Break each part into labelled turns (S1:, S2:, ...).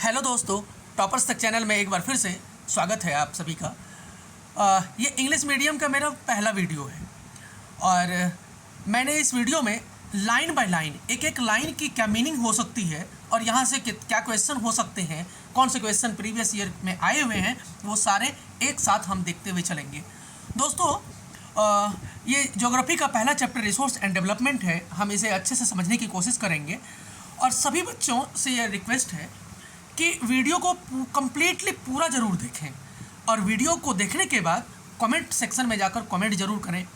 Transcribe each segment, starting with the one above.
S1: Hello दोस्तों, toppers तक channel में एक बार फिर से स्वागत है आप सभी का। ये इंग्लिश मीडियम का मेरा पहला वीडियो है और मैंने इस वीडियो में लाइन बाय लाइन एक एक लाइन की क्या मीनिंग हो सकती है और यहाँ से क्या क्वेश्चन हो सकते हैं, कौन से क्वेश्चन प्रीवियस ईयर में आए हुए हैं, वो सारे एक साथ हम देखते हुए चलेंगे। दोस्तों, ये ज्योग्राफी का पहला चैप्टर रिसोर्स एंड डेवलपमेंट है। हम इसे अच्छे से समझने की कोशिश करेंगे और सभी बच्चों से यह रिक्वेस्ट है कि वीडियो को कम्प्लीटली पूरा ज़रूर देखें और वीडियो को देखने के बाद कमेंट सेक्शन में जाकर कमेंट ज़रूर करें।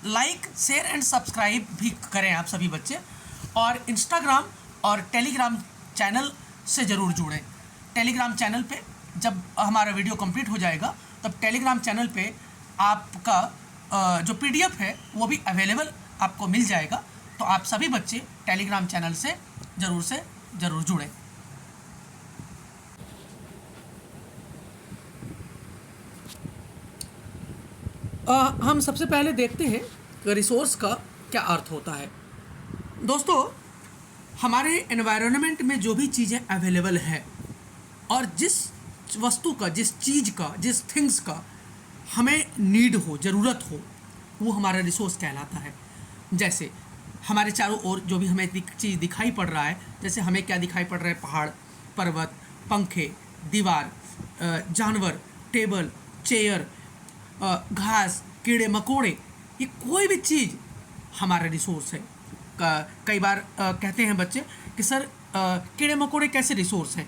S1: लाइक, शेयर एंड सब्सक्राइब भी करें आप सभी बच्चे, और इंस्टाग्राम और टेलीग्राम चैनल से ज़रूर जुड़ें। टेलीग्राम चैनल पे जब हमारा वीडियो कंप्लीट हो जाएगा तब टेलीग्राम चैनल पे आपका जो PDF है वो भी अवेलेबल आपको मिल जाएगा। तो आप सभी बच्चे टेलीग्राम चैनल से ज़रूर जुड़ें। हम सबसे पहले देखते हैं कि रिसोर्स का क्या अर्थ होता है। दोस्तों, हमारे एनवायरनमेंट में जो भी चीज़ें अवेलेबल है और जिस वस्तु का, जिस चीज़ का, जिस थिंग्स का हमें नीड हो, ज़रूरत हो, वो हमारा रिसोर्स कहलाता है। जैसे हमारे चारों ओर जो भी हमें चीज़ दिखाई पड़ रहा है, जैसे हमें क्या दिखाई पड़ रहा है, पहाड़, पर्वत, पंखे, दीवार, जानवर, टेबल, चेयर, घास, कीड़े मकोड़े, ये कोई भी चीज़ हमारा रिसोर्स है। कई बार कहते हैं बच्चे कि सर कीड़े मकोड़े कैसे रिसोर्स हैं।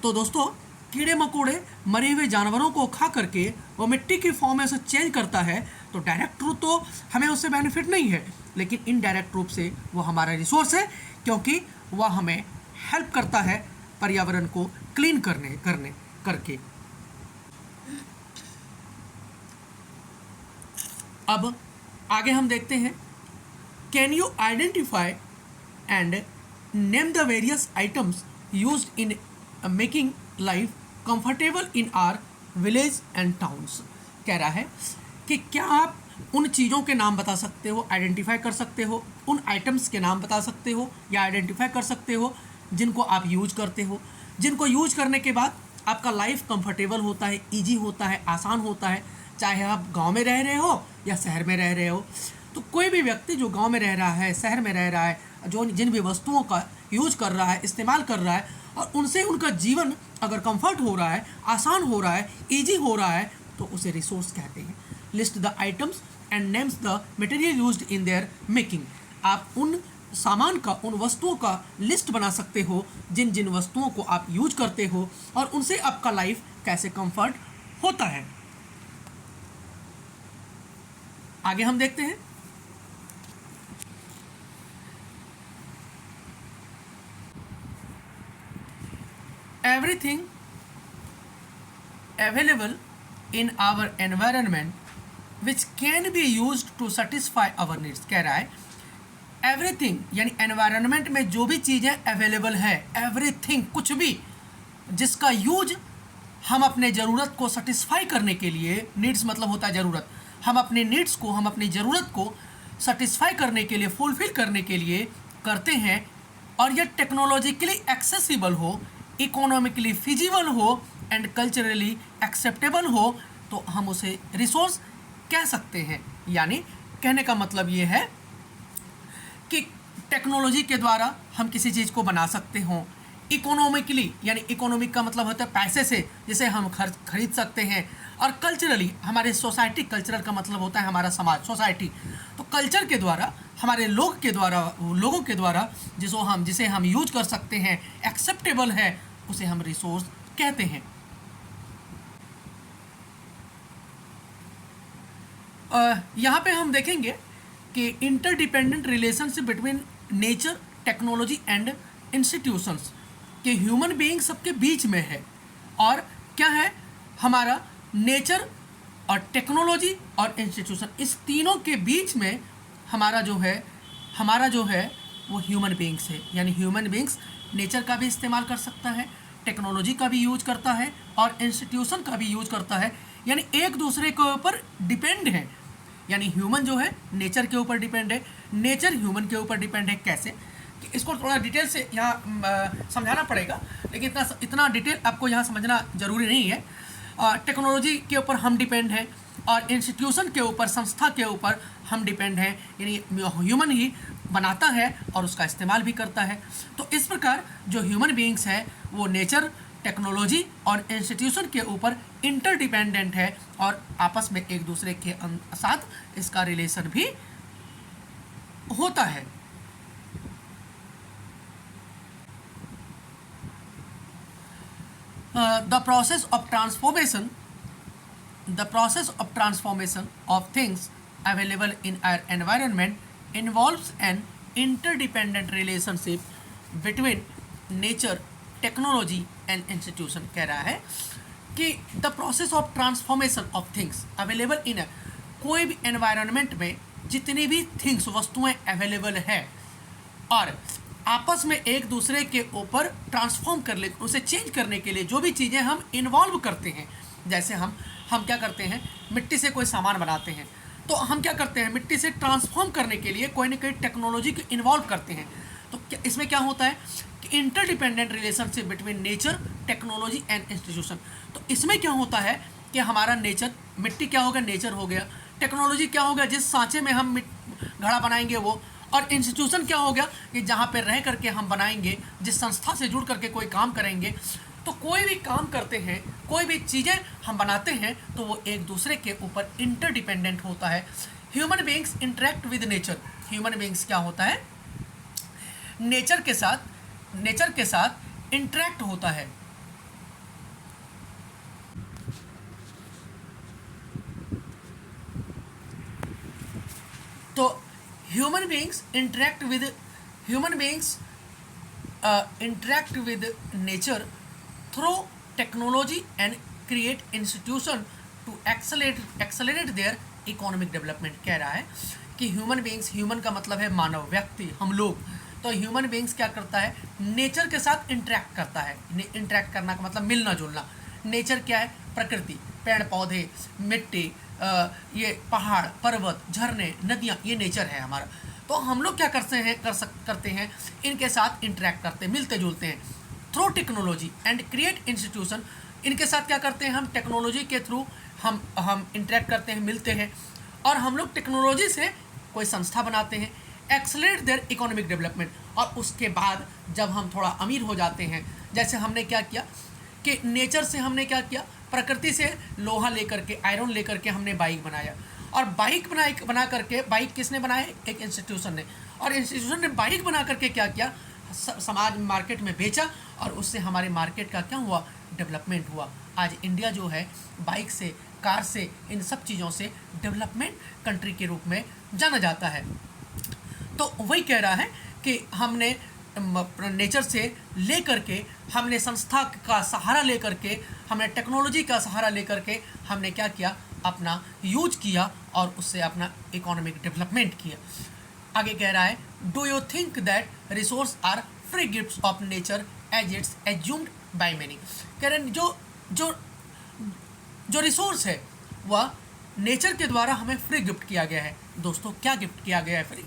S1: तो दोस्तों, कीड़े मकोड़े मरे हुए जानवरों को खा करके वो मिट्टी की फॉर्म में उसे चेंज करता है, तो डायरेक्ट रूप तो हमें उससे बेनिफिट नहीं है, लेकिन इनडायरेक्ट रूप से वो हमारा रिसोर्स है, क्योंकि वह हमें हेल्प करता है पर्यावरण को क्लीन करके। अब आगे हम देखते हैं, can you identify and name the various items used in making life comfortable in our village and towns. कह रहा है कि क्या आप उन चीज़ों के नाम बता सकते हो, आइडेंटिफाई कर सकते हो, उन आइटम्स के नाम बता सकते हो या आइडेंटिफाई कर सकते हो जिनको आप यूज करते हो, जिनको यूज करने के बाद आपका लाइफ कंफर्टेबल होता है, ईजी होता है, आसान होता है। चाहे आप गांव में रह रहे हो या शहर में रह रहे हो, तो कोई भी व्यक्ति जो गांव में रह रहा है, शहर में रह रहा है, जो जिन भी वस्तुओं का यूज कर रहा है, इस्तेमाल कर रहा है, और उनसे उनका जीवन अगर कंफर्ट हो रहा है, आसान हो रहा है, ईजी हो रहा है, तो उसे रिसोर्स कहते हैं। List the items and names the material used in their making. आप उन सामान का, उन वस्तुओं का लिस्ट बना सकते हो जिन जिन वस्तुओं को आप यूज करते हो और उनसे आपका लाइफ कैसे कंफर्ट होता है। आगे हम देखते हैं, everything available in our environment which can be use to satisfy our needs. कह रहा है एवरीथिंग यानी एनवायरनमेंट में जो भी चीज़ें अवेलेबल है, एवरीथिंग, कुछ भी जिसका यूज हम अपने ज़रूरत को सेटिस्फाई करने के लिए, नीड्स मतलब होता है ज़रूरत, हम अपने नीड्स को, हम अपनी ज़रूरत को सेटिस्फाई करने के लिए, फुलफिल करने के लिए करते हैं, और यह टेक्नोलॉजिकली एक्सेसिबल हो, इकोनॉमिकली फिजिबल हो एंड कल्चरली एक्सेप्टेबल हो, तो हम उसे रिसोर्स कह सकते हैं। यानी कहने का मतलब ये है कि टेक्नोलॉजी के द्वारा हम किसी चीज़ को बना सकते हों, इकोनॉमिकली यानी इकोनॉमिक का मतलब होता है पैसे से, जिसे हम खरीद सकते हैं, और कल्चरली हमारे सोसाइटी, कल्चरल का मतलब होता है हमारा समाज, सोसाइटी, तो कल्चर के द्वारा, हमारे लोगों के द्वारा जिसे हम यूज कर सकते हैं, एक्सेप्टेबल है, उसे हम रिसोर्स कहते हैं। यहाँ पे हम देखेंगे कि interdependent relationship between nature, technology and institutions, कि ह्यूमन बीइंग सबके बीच में है, और क्या है, हमारा नेचर और टेक्नोलॉजी और इंस्टीट्यूशन, इस तीनों के बीच में हमारा जो है वो ह्यूमन बीइंग्स है। यानी ह्यूमन बीइंग्स नेचर का भी इस्तेमाल कर सकता है, टेक्नोलॉजी का भी यूज करता है और इंस्टीट्यूशन का भी यूज करता है, यानी एक दूसरे के ऊपर डिपेंड है। यानी ह्यूमन जो है नेचर के ऊपर डिपेंड है, नेचर ह्यूमन के ऊपर डिपेंड है। कैसे? कि इसको थोड़ा डिटेल से यहाँ समझाना पड़ेगा, लेकिन इतना इतना डिटेल आपको यहाँ समझना ज़रूरी नहीं है। टेक्नोलॉजी के ऊपर हम डिपेंड हैं और इंस्टीट्यूशन के ऊपर, संस्था के ऊपर हम डिपेंड हैं, यानी ह्यूमन ही बनाता है और उसका इस्तेमाल भी करता है। तो इस प्रकार जो ह्यूमन बीइंग्स है वो नेचर, टेक्नोलॉजी और इंस्टीट्यूशन के ऊपर इंटरडिपेंडेंट है और आपस में एक दूसरे के साथ इसका रिलेशन भी होता है। The process of transformation of things available in our environment involves an interdependent relationship between nature, technology and institution। कह रहा है कि the process of transformation of things available in, कोई भी एनवायरनमेंट में जितनी भी थिंग्स, वस्तुएं अवेलेबल है और आपस में एक दूसरे के ऊपर ट्रांसफॉर्म कर ले, उसे चेंज करने के लिए जो भी चीज़ें हम इन्वॉल्व करते हैं, जैसे हम क्या करते हैं, मिट्टी से कोई सामान बनाते हैं, तो हम क्या करते हैं, मिट्टी से ट्रांसफॉर्म करने के लिए कोई ना कोई टेक्नोलॉजी को इन्वॉल्व करते हैं। तो इसमें क्या होता है कि interdependent relationship between nature, technology and institution. तो इसमें क्या होता है कि हमारा नेचर, मिट्टी क्या हो गया, नेचर हो गया, टेक्नोलॉजी क्या हो गया, जिस सांचे में हम घड़ा बनाएंगे वो, और इंस्टीट्यूशन क्या हो गया कि जहाँ पे रह करके हम बनाएंगे, जिस संस्था से जुड़ करके कोई काम करेंगे। तो कोई भी काम करते हैं, कोई भी चीज़ें हम बनाते हैं तो वो एक दूसरे के ऊपर इंटरडिपेंडेंट होता है। Human beings interact with nature, human beings क्या होता है, नेचर के साथ इंटरेक्ट होता है। तो human beings interact with nature through technology and create institution to accelerate their economic development. कह रहा है कि ह्यूमन बीइंग्स, ह्यूमन का मतलब है मानव, व्यक्ति, हम लोग। तो ह्यूमन बीइंग्स क्या करता है, नेचर के साथ इंटरेक्ट करता है। इंटरेक्ट करना का मतलब मिलना जुलना। नेचर क्या है, प्रकृति, पेड़ पौधे, मिट्टी, ये पहाड़, पर्वत, झरने, नदियाँ, ये नेचर है हमारा। तो हम लोग क्या करते हैं, इनके साथ इंटरेक्ट करते हैं, मिलते जुलते हैं through technology and create institution. इनके साथ क्या करते हैं, हम टेक्नोलॉजी के थ्रू हम इंटरेक्ट करते हैं, मिलते हैं, और हम लोग टेक्नोलॉजी से कोई संस्था बनाते हैं, एक्सेलरेट देयर इकोनॉमिक डेवलपमेंट। और उसके बाद जब हम थोड़ा अमीर हो जाते हैं, जैसे हमने क्या किया कि नेचर से हमने क्या किया, प्रकृति से लोहा लेकर के, आयरन लेकर के हमने बाइक बनाया, और बाइक बना करके, बाइक किसने बनाए, एक इंस्टीट्यूशन ने, और इंस्टीट्यूशन ने बाइक बना करके क्या किया, समाज मार्केट में बेचा, और उससे हमारे मार्केट का क्या हुआ, डेवलपमेंट हुआ। आज इंडिया जो है बाइक से, कार से, इन सब चीज़ों से डेवलपमेंट कंट्री के रूप में जाना जाता है। तो वही कह रहा है कि हमने नेचर से ले करके, हमने संस्था का सहारा ले करके, हमने टेक्नोलॉजी का सहारा ले करके हमने क्या किया, अपना यूज किया और उससे अपना इकोनॉमिक डेवलपमेंट किया। आगे कह रहा है, do you think that resource are free gifts of nature as it's assumed by many. कह रहे जो रिसोर्स है वह नेचर के द्वारा हमें फ्री गिफ्ट किया गया है। दोस्तों, क्या गिफ्ट किया गया है फ्री,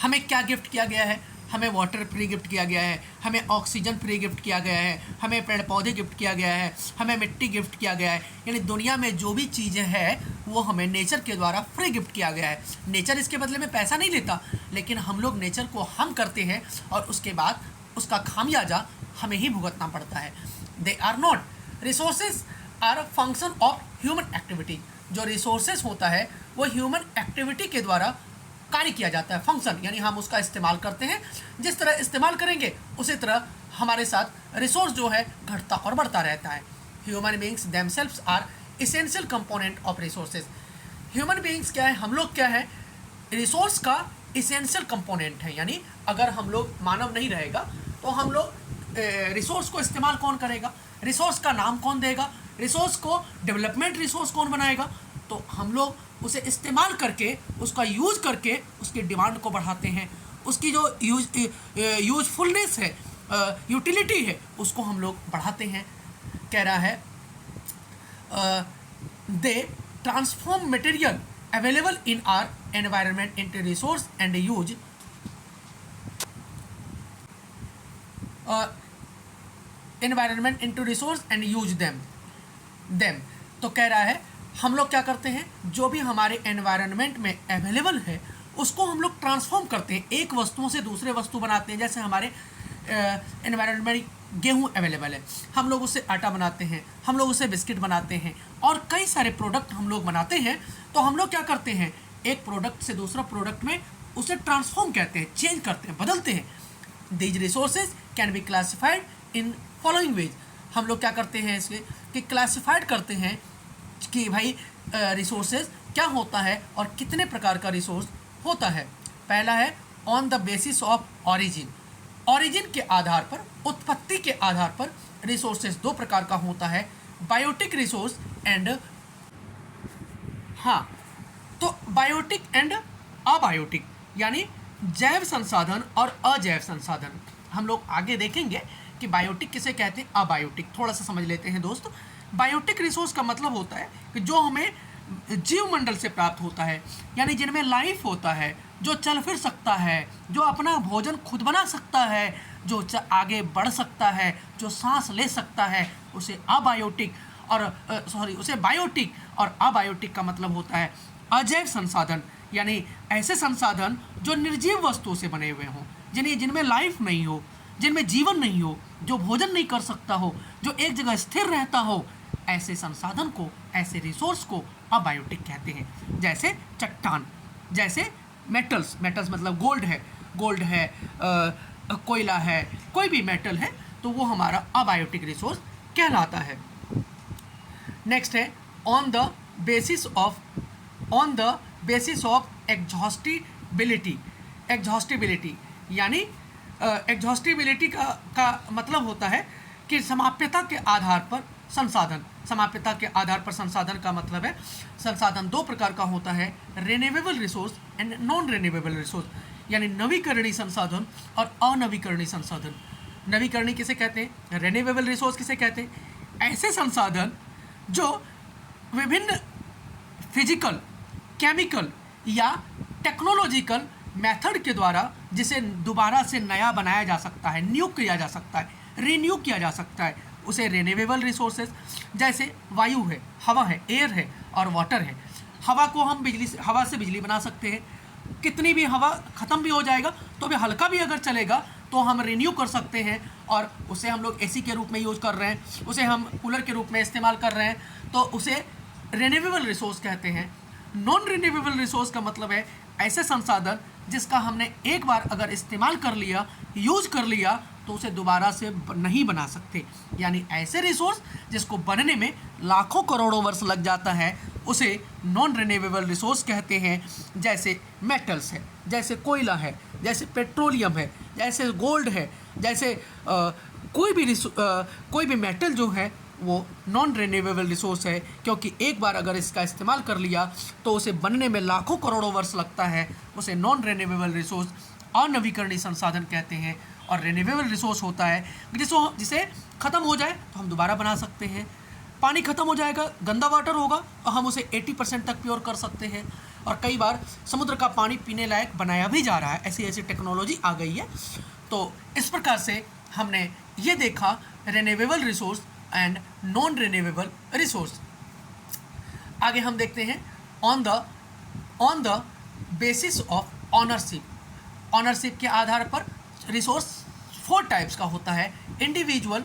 S1: हमें क्या गिफ्ट किया गया है, हमें वाटर फ्री गिफ्ट किया गया है, हमें ऑक्सीजन फ्री गिफ्ट किया गया है, हमें पेड़ पौधे गिफ्ट किया गया है, हमें मिट्टी गिफ्ट किया गया है। यानी दुनिया में जो भी चीज़ें हैं वो हमें नेचर के द्वारा फ्री गिफ्ट किया गया है। नेचर इसके बदले में पैसा नहीं लेता, लेकिन हम लोग नेचर को हार्म करते हैं और उसके बाद उसका खामियाजा हमें ही भुगतना पड़ता है। They are not, resources are a function of human activity. जो रिसोर्सेज होता है वो ह्यूमन एक्टिविटी के द्वारा कार्य किया जाता है, फंक्शन, यानी हम उसका इस्तेमाल करते हैं। जिस तरह इस्तेमाल करेंगे उसी तरह हमारे साथ रिसोर्स जो है घटता और बढ़ता रहता है। Human beings themselves are essential component of resources. Human beings क्या है, हम लोग क्या है, रिसोर्स का इसेंशियल कंपोनेंट है। यानी अगर हम लोग, मानव नहीं रहेगा तो हम लोग रिसोर्स को इस्तेमाल कौन करेगा, रिसोर्स का नाम कौन देगा, रिसोर्स को डेवलपमेंट रिसोर्स कौन बनाएगा। तो हम लोग उसे इस्तेमाल करके, उसका यूज़ करके उसकी डिमांड को बढ़ाते हैं, उसकी जो यूजफुलनेस है, यूटिलिटी है, उसको हम लोग बढ़ाते हैं। कह रहा है, they transform material available in are environment into resource and use environment into resource and use them. तो कह रहा है हम लोग क्या करते हैं, जो भी हमारे एनवायरनमेंट में अवेलेबल है उसको हम लोग ट्रांसफॉर्म करते हैं, एक वस्तुओं से दूसरे वस्तु बनाते हैं। जैसे हमारे एनवायरनमेंट में गेहूँ अवेलेबल है, हम लोग उससे आटा बनाते हैं, हम लोग उससे बिस्किट बनाते हैं और कई सारे प्रोडक्ट हम लोग बनाते हैं। तो हम लोग क्या करते हैं, एक प्रोडक्ट से दूसरा प्रोडक्ट में उसे ट्रांसफॉर्म कहते हैं, चेंज करते हैं, बदलते हैं। These resources can be classified in following veg. हम लोग क्या करते हैं इसके कि क्लासिफाइड करते हैं कि भाई रिसोर्सेज क्या होता है और कितने प्रकार का रिसोर्स होता है। पहला है on the basis of origin. Origin के आधार पर, उत्पत्ति के आधार पर रिसोर्सेज दो प्रकार का होता है, बायोटिक रिसोर्स एंड, हाँ, तो बायोटिक एंड अबायोटिक, यानी जैव संसाधन और अजैव संसाधन। हम लोग आगे देखेंगे कि बायोटिक किसे कहते हैं, अबायोटिक। थोड़ा सा समझ लेते हैं दोस्त। बायोटिक रिसोर्स का मतलब होता है कि जो हमें जीवमंडल से प्राप्त होता है, यानी जिनमें लाइफ होता है, जो चल फिर सकता है, जो अपना भोजन खुद बना सकता है, जो आगे बढ़ सकता है, जो सांस ले सकता है, उसे अबायोटिक और उसे बायोटिक। और अबायोटिक का मतलब होता है अजैव संसाधन, यानी ऐसे संसाधन जो निर्जीव वस्तुओं से बने हुए हों, जिनमें लाइफ नहीं हो, जिनमें जीवन नहीं हो, जो भोजन नहीं कर सकता हो, जो एक जगह स्थिर रहता हो, ऐसे संसाधन को, ऐसे रिसोर्स को अबायोटिक कहते हैं। जैसे चट्टान, जैसे मेटल्स मतलब गोल्ड है, कोयला है, कोई भी मेटल है, तो वो हमारा अबायोटिक रिसोर्स कहलाता है। नेक्स्ट है on the basis of exhaustibility, यानी एग्जॉस्टिबिलिटी का मतलब होता है कि समाप्यता के आधार पर संसाधन। समाप्यता के आधार पर संसाधन का मतलब है संसाधन दो प्रकार का होता है, renewable resource and non renewable resource, यानी नवीकरणीय संसाधन और अनवीकरणीय संसाधन। नवीकरणीय किसे कहते हैं, रिन्यूएबल रिसोर्स किसे कहते हैं, ऐसे संसाधन जो विभिन्न फिजिकल, केमिकल या टेक्नोलॉजिकल मेथड के द्वारा जिसे दोबारा से नया बनाया जा सकता है, न्यू किया जा सकता है, रिन्यू किया जा सकता है, उसे रिन्यूएबल रिसोर्सेज। जैसे वायु है, हवा है, एयर है और वाटर है। हवा को हम हवा से बिजली बना सकते हैं। कितनी भी हवा ख़त्म भी हो जाएगा तो भी हल्का भी अगर चलेगा तो हम रिन्यू कर सकते हैं, और उसे हम लोग एसी के रूप में यूज़ कर रहे हैं, उसे हम कूलर के रूप में इस्तेमाल कर रहे हैं, तो उसे रिन्यूएबल रिसोर्स कहते हैं। नॉन रिन्यूएबल रिसोर्स का मतलब है ऐसे संसाधन जिसका हमने एक बार अगर इस्तेमाल कर लिया, यूज़ कर लिया, तो उसे दोबारा से नहीं बना सकते, यानी ऐसे रिसोर्स जिसको बनने में लाखों करोड़ों वर्ष लग जाता है, उसे नॉन रिन्यूएबल रिसोर्स कहते हैं। जैसे मेटल्स है, जैसे कोयला है, जैसे पेट्रोलियम है, जैसे गोल्ड है, जैसे कोई भी मेटल जो है वो नॉन रिन्यूएबल रिसोर्स है, क्योंकि एक बार अगर इसका इस्तेमाल कर लिया तो उसे बनने में लाखों करोड़ों वर्ष लगता है, उसे नॉन रिन्यूएबल रिसोर्स, अनवीकरणीय संसाधन कहते हैं। और रिन्यूएबल रिसोर्स होता है जिसे ख़त्म हो जाए तो हम दोबारा बना सकते हैं। पानी ख़त्म हो जाएगा, गंदा वाटर होगा और हम उसे 80% तक प्योर कर सकते हैं, और कई बार समुद्र का पानी पीने लायक बनाया भी जा रहा है, ऐसी टेक्नोलॉजी आ गई है। तो इस प्रकार से हमने ये देखा renewable resource and non renewable resource. आगे हम देखते हैं on the basis of ownership. Ownership के आधार पर रिसोर्स 4 टाइप्स का होता है, individual,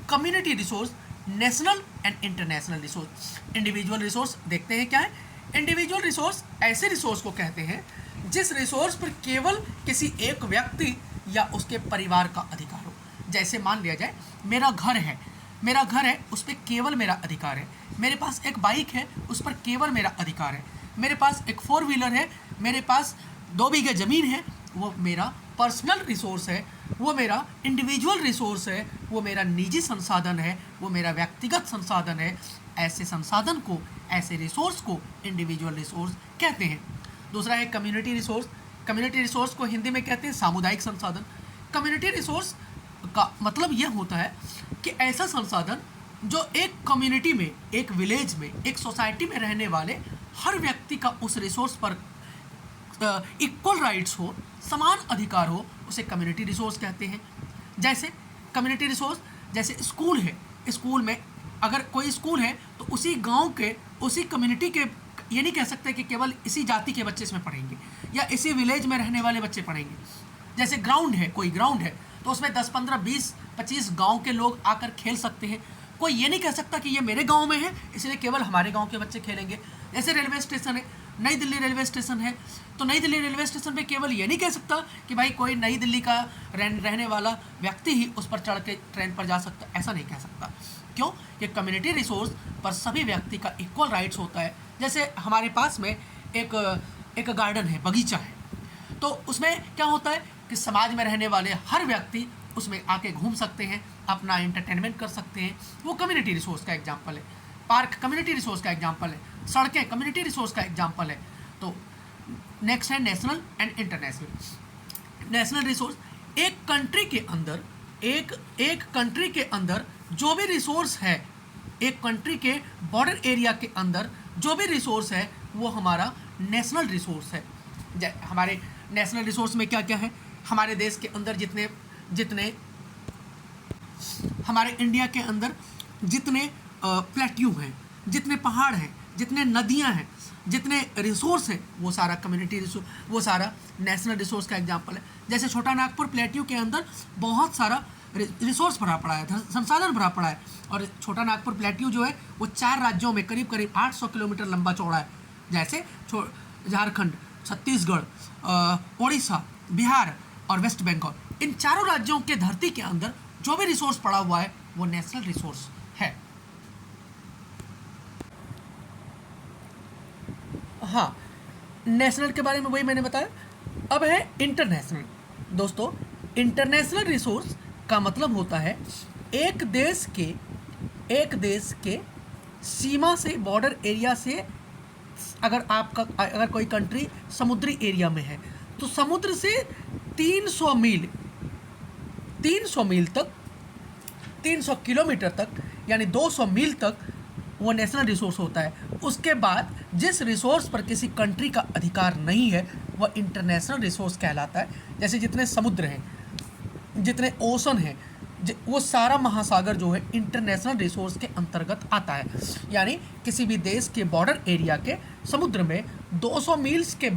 S1: community resource, national and international resource. Individual resource देखते हैं क्या है। इंडिविजुअल रिसोर्स ऐसे रिसोर्स को कहते हैं जिस रिसोर्स पर केवल किसी एक व्यक्ति या उसके परिवार का अधिकार हो। जैसे मान लिया जाए मेरा घर है, उस पर केवल मेरा अधिकार है। मेरे पास एक बाइक है, उस पर केवल मेरा अधिकार है। मेरे पास एक 4 व्हीलर है, मेरे पास 2 बीघे ज़मीन है, वो मेरा पर्सनल रिसोर्स है, वो मेरा इंडिविजुअल रिसोर्स है, वो मेरा निजी संसाधन है, वो मेरा व्यक्तिगत संसाधन है। ऐसे संसाधन को, ऐसे रिसोर्स को इंडिविजुअल रिसोर्स कहते हैं। दूसरा है कम्युनिटी रिसोर्स। कम्युनिटी रिसोर्स को हिंदी में कहते हैं सामुदायिक संसाधन। कम्युनिटी रिसोर्स का मतलब यह होता है कि ऐसा संसाधन जो एक कम्युनिटी में, एक विलेज में, एक सोसाइटी में रहने वाले हर व्यक्ति का उस रिसोर्स पर इक्वल राइट्स हो, समान अधिकार हो, उसे कम्युनिटी रिसोर्स कहते हैं। जैसे कम्युनिटी रिसोर्स जैसे स्कूल है, स्कूल में अगर कोई स्कूल है तो उसी गांव के, उसी कम्युनिटी के, ये नहीं कह सकते कि केवल इसी जाति के बच्चे इसमें पढ़ेंगे या इसी विलेज में रहने वाले बच्चे पढ़ेंगे। जैसे ग्राउंड है, कोई ग्राउंड है तो उसमें 10, 15, 20, 25 गांव के लोग आकर खेल सकते हैं। कोई ये नहीं कह सकता कि ये मेरे गांव में है इसलिए केवल हमारे गांव के बच्चे खेलेंगे। जैसे रेलवे स्टेशन है, नई दिल्ली रेलवे स्टेशन है, तो नई दिल्ली रेलवे स्टेशन पे केवल ये नहीं कह सकता कि भाई कोई नई दिल्ली का रहने वाला व्यक्ति ही उस पर चढ़ के ट्रेन पर जा सकता, ऐसा नहीं कह सकता। क्यों? कि कम्युनिटी रिसोर्स पर सभी व्यक्ति का इक्वल राइट्स होता है। जैसे हमारे पास में एक गार्डन है, बगीचा है, तो उसमें क्या होता है कि समाज में रहने वाले हर व्यक्ति उसमें आके घूम सकते हैं, अपना एंटरटेनमेंट कर सकते हैं। वो कम्युनिटी रिसोर्स का एग्जाम्पल है। पार्क कम्युनिटी रिसोर्स का एग्जाम्पल है। सड़कें कम्युनिटी रिसोर्स का एग्जाम्पल है। तो नेक्स्ट है national and international. National resource, एक कंट्री के अंदर एक कंट्री के अंदर जो भी रिसोर्स है, एक कंट्री के बॉर्डर एरिया के अंदर जो भी रिसोर्स है वो हमारा नेशनल रिसोर्स है। हमारे नेशनल रिसोर्स में क्या क्या है? हमारे देश के अंदर जितने हमारे इंडिया के अंदर जितने प्लेट्यू हैं, जितने पहाड़ हैं, जितने नदियां हैं, जितने रिसोर्स हैं, वो सारा कम्युनिटी रिसोर्स, वो सारा नेशनल रिसोर्स का एग्जांपल है। जैसे छोटा नागपुर प्लेट्यू के अंदर बहुत सारा रिसोर्स भरा पड़ा है, संसाधन भरा पड़ा है। और छोटा नागपुर प्लेट्यू जो है वो 4 राज्यों में करीब 800 किलोमीटर लंबा चौड़ा है। जैसे झारखंड, छत्तीसगढ़, उड़ीसा, बिहार और वेस्ट बंगाल, इन चारों राज्यों के धरती के अंदर जो भी रिसोर्स पड़ा हुआ है वो नेशनल रिसोर्स है। हाँ, नेशनल के बारे में वही मैंने बताया। अब है इंटरनेशनल। दोस्तों, इंटरनेशनल रिसोर्स का मतलब होता है एक देश के सीमा से, बॉर्डर एरिया से, अगर कोई कंट्री समुद्री एरिया में है तो समुद्र से 300 मील तक, 300 किलोमीटर तक, यानी 200 मील तक वो नेशनल रिसोर्स होता है। उसके बाद जिस रिसोर्स पर किसी कंट्री का अधिकार नहीं है वह इंटरनेशनल रिसोर्स कहलाता है। जैसे जितने समुद्र हैं, जितने ओशन हैं, वो सारा महासागर जो है इंटरनेशनल रिसोर्स के अंतर्गत आता है। यानी किसी भी देश के बॉर्डर एरिया के समुद्र में 200 मील के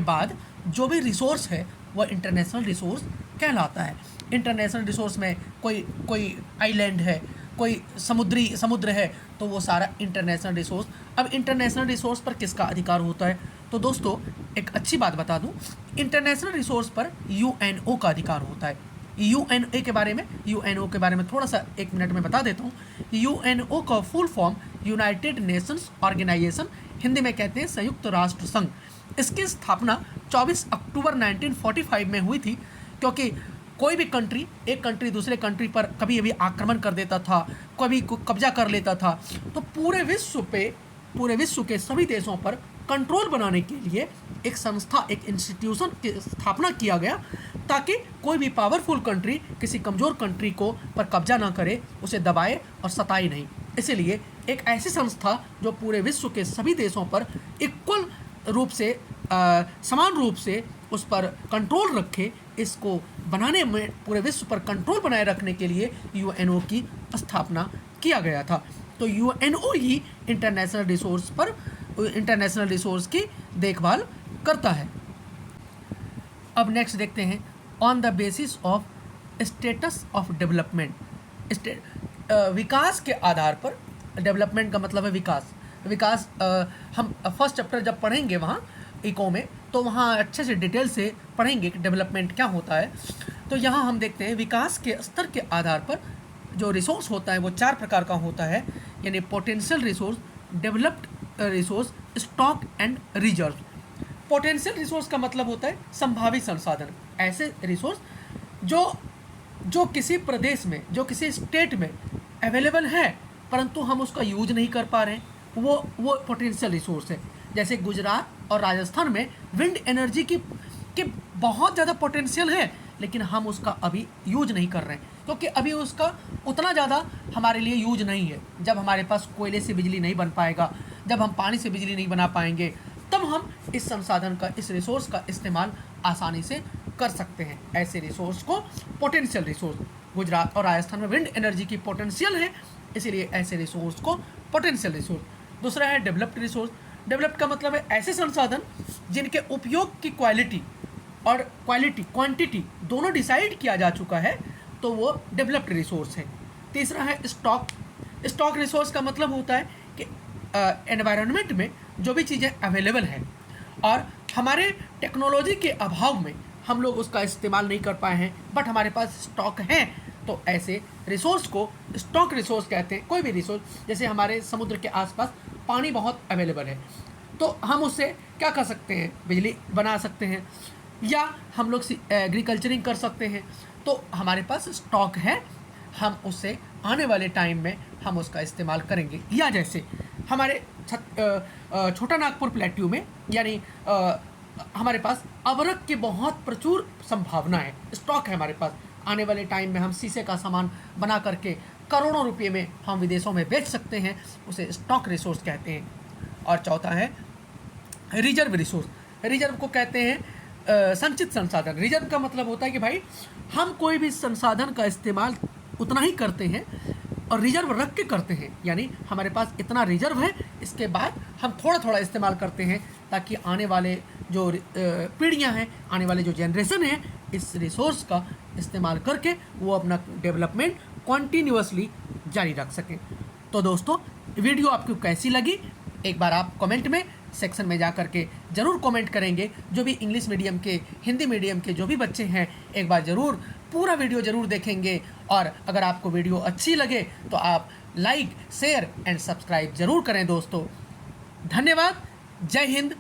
S1: बाद जो भी रिसोर्स है वह इंटरनेशनल रिसोर्स कहलाता है। इंटरनेशनल रिसोर्स में कोई आइलैंड है, कोई समुद्र है, तो वो सारा इंटरनेशनल रिसोर्स। अब इंटरनेशनल रिसोर्स पर किसका अधिकार होता है? तो दोस्तों, एक अच्छी बात बता दूं, इंटरनेशनल रिसोर्स पर यूएनओ का अधिकार होता है। यूएनओ के बारे में थोड़ा सा 1 मिनट में बता देता हूँ। यूएनओ का full form United Nations Organisation, Hindi में कहते हैं संयुक्त राष्ट्र संघ। इसकी स्थापना 24 अक्टूबर 1945 में हुई थी। क्योंकि कोई भी कंट्री, एक कंट्री दूसरे कंट्री पर कभी भी आक्रमण कर देता था, कभी कब्जा कर लेता था, तो पूरे विश्व के सभी देशों पर कंट्रोल बनाने के लिए एक संस्था, एक इंस्टीट्यूशन की स्थापना किया गया, ताकि कोई भी पावरफुल कंट्री किसी कमज़ोर कंट्री को पर कब्जा ना करे, उसे दबाए और सताए नहीं। इसलिए एक ऐसी संस्था जो पूरे विश्व के सभी देशों पर इक्वल रूप से, समान रूप से उस पर कंट्रोल रखे, इसको बनाने में, पूरे विश्व पर कंट्रोल बनाए रखने के लिए यूएनओ की स्थापना किया गया था। तो यूएनओ ही इंटरनेशनल रिसोर्स की देखभाल करता है। अब नेक्स्ट देखते हैं, on the basis of status of development. विकास के आधार पर, डेवलपमेंट का मतलब है विकास। हम फर्स्ट चैप्टर जब पढ़ेंगे वहाँ इको में, तो वहाँ अच्छे से डिटेल से पढ़ेंगे कि डेवलपमेंट क्या होता है। तो यहाँ हम देखते हैं विकास के स्तर के आधार पर जो रिसोर्स होता है वो 4 प्रकार का होता है, यानी potential resource, developed resource, stock and reserve. Potential resource का मतलब होता है संभावित संसाधन, ऐसे रिसोर्स जो किसी प्रदेश में, जो किसी स्टेट में अवेलेबल है परंतु हम उसका यूज नहीं कर पा रहे हैं, वो पोटेंशियल रिसोर्स है। जैसे गुजरात और राजस्थान में विंड एनर्जी की बहुत ज़्यादा पोटेंशियल है, लेकिन हम उसका अभी यूज नहीं कर रहे हैं, क्योंकि अभी उसका उतना ज़्यादा हमारे लिए यूज नहीं है। जब हमारे पास कोयले से बिजली नहीं बन पाएगा, जब हम पानी से बिजली नहीं बना पाएंगे, तब हम इस संसाधन का, इस रिसोर्स का इस्तेमाल आसानी से कर सकते हैं। ऐसे रिसोर्स को पोटेंशियल रिसोर्स, गुजरात और राजस्थान में विंड एनर्जी की पोटेंशियल है, इसीलिए ऐसे रिसोर्स को पोटेंशियल रिसोर्स। दूसरा है डेवलप्ड रिसोर्स। डेवलप्ड का मतलब है ऐसे संसाधन जिनके उपयोग की क्वालिटी और क्वांटिटी दोनों डिसाइड किया जा चुका है, तो वो डेवलप्ड रिसोर्स है। तीसरा है स्टॉक। स्टॉक रिसोर्स का मतलब होता है कि एनवायरनमेंट में जो भी चीज़ें अवेलेबल हैं और हमारे टेक्नोलॉजी के अभाव में हम लोग उसका इस्तेमाल नहीं कर पाए हैं, बट हमारे पास स्टॉक हैं, तो ऐसे रिसोर्स को स्टॉक रिसोर्स कहते हैं। कोई भी रिसोर्स, जैसे हमारे समुद्र के आसपास पानी बहुत अवेलेबल है, तो हम उससे क्या कर सकते हैं, बिजली बना सकते हैं, या हम लोग एग्रीकल्चरिंग कर सकते हैं, तो हमारे पास स्टॉक है, हम उससे आने वाले टाइम में हम उसका इस्तेमाल करेंगे। या जैसे हमारे छोटा नागपुर प्लेट्यू में, यानी हमारे पास अबरक की बहुत प्रचुर संभावना है, स्टॉक है हमारे पास। आने वाले टाइम में हम शीशे का सामान बना करके करोड़ों रुपये में हम विदेशों में बेच सकते हैं, उसे स्टॉक रिसोर्स कहते हैं। और चौथा है रिजर्व रिसोर्स। रिजर्व को कहते हैं संचित संसाधन। रिजर्व का मतलब होता है कि भाई हम कोई भी संसाधन का इस्तेमाल उतना ही करते हैं और रिजर्व रख के करते हैं, यानी हमारे पास इतना रिजर्व है, इसके बाद हम थोड़ा थोड़ा इस्तेमाल करते हैं, ताकि आने वाले जो पीढ़ियां हैं, आने वाले जो जनरेशन है, इस रिसोर्स का इस्तेमाल करके वो अपना डेवलपमेंट कॉन्टीन्यूअसली जारी रख सकें। तो दोस्तों, वीडियो आपको कैसी लगी, एक बार आप कमेंट में सेक्शन में जा करके ज़रूर कमेंट करेंगे। जो भी इंग्लिश मीडियम के, हिंदी मीडियम के जो भी बच्चे हैं, एक बार ज़रूर पूरा वीडियो ज़रूर देखेंगे। और अगर आपको वीडियो अच्छी लगे तो आप लाइक, शेयर एंड सब्सक्राइब ज़रूर करें दोस्तों। धन्यवाद। जय हिंद,